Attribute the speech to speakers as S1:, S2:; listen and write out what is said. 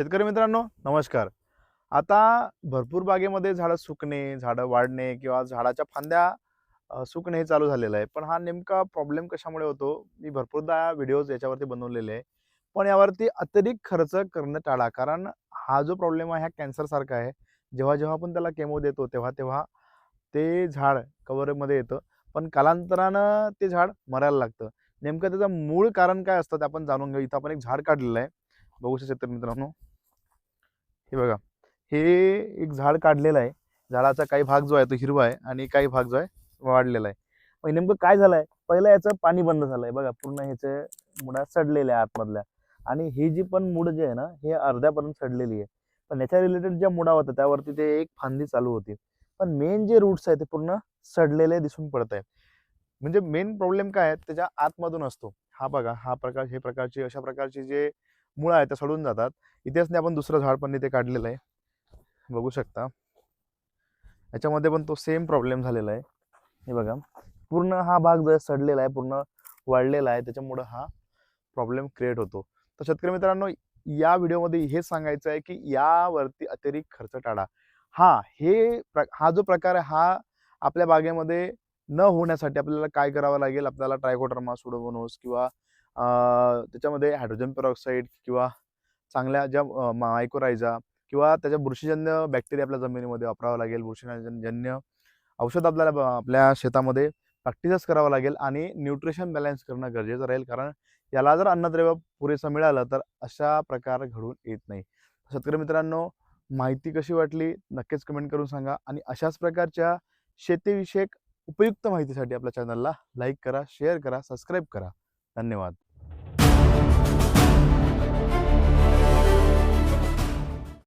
S1: शेतकरी मित्रांनो नमस्कार. आता भरपूर बागेमध्ये झाडं सुकणे, झाडं वाढणे किंवा झाडाच्या फांद्या सुकणे हे चालू झालेलं आहे. पण हा नेमका प्रॉब्लेम कशामुळे होतो? मी भरपूरदा व्हिडिओज याच्यावरती बनवलेले आहे. पण यावरती अतिरिक्त खर्च करणं टाळा. कारण हा जो प्रॉब्लेम आहे हा कॅन्सरसारखा आहे. जेव्हा आपण त्याला केमो देतो तेव्हा ते झाड कव्हरमध्ये येतं. पण कालांतरानं ते झाड मरायला लागतं. नेमकं त्याचं मूळ कारण काय असतं ते आपण जाणून घेऊ. इथं आपण एक झाड काढलेलं आहे. बघू शकता शेतकरी मित्रांनो. हे बघा, हे एक झाड काढलेलं आहे. झाडाचा काही भाग जो आहे तो हिरवा आहे आणि काही भाग जो आहे वाढलेला आहे. मग नेमकं काय झालंय, पहिलं याचं पाणी बंद झालंय बघा, पूर्ण ह्याचे मुळा सडलेल्या आहे आतमधल्या. आणि ही जी पण मुळ जी आहे ना, हे अर्ध्यापर्यंत सडलेली आहे. पण याच्या रिलेटेड ज्या मुळा होत्या त्यावरती ते एक फांदी चालू होती. पण मेन जे रूट्स आहेत ते पूर्ण सडलेले दिसून पडत आहे. म्हणजे मेन प्रॉब्लेम काय आहे त्याच्या आतमधून असतो. हा बघा, हा प्रकार हे प्रकारची अशा प्रकारची जे मुळं आहेत ते सडून जातात. इथेच नाही आपण दुसरं झाड पण इथे काढलेलं आहे. बघू शकता. याच्यामध्ये पण तो सेम प्रॉब्लेम झालेला आहे. हे बघा, पूर्ण हा भाग जो आहे सडलेला आहे, पूर्ण वाळलेला आहे. त्याच्यामुळं हा प्रॉब्लेम क्रिएट होतो. तर शेतकरी मित्रांनो, या व्हिडिओमध्ये हेच सांगायचं आहे, की यावरती अतिरिक्त खर्च टाळा. हां, हा जो प्रकार आहे हा आपल्या बागेमध्ये न होण्यासाठी आपल्याला काय करावं लागेल? आपल्याला ट्रायकोडर्मा, सुडोमोनास किंवा त्याच्यामध्ये हायड्रोजन पेरॉक्साईड किंवा चांगल्या ज्या मायकोरायझा किंवा त्याच्या बुरशीजन्य बॅक्टेरिया आपल्या जमिनीमध्ये वापरावा लागेल. बुरशीजन्य औषध आपल्याला आपल्या शेतामध्ये प्रॅक्टिसच करावं लागेल आणि न्यूट्रिशन बॅलन्स करणं गरजेचं राहील. कारण याला जर अन्नद्रव्य पुरेसं मिळालं तर अशा प्रकार घडून येत नाही. शेतकरी मित्रांनो, माहिती कशी वाटली नक्कीच कमेंट करून सांगा आणि अशाच प्रकारच्या शेतीविषयक उपयुक्त माहितीसाठी आपल्या चॅनलला लाईक करा, शेअर करा, सबस्क्राईब करा. धन्यवाद.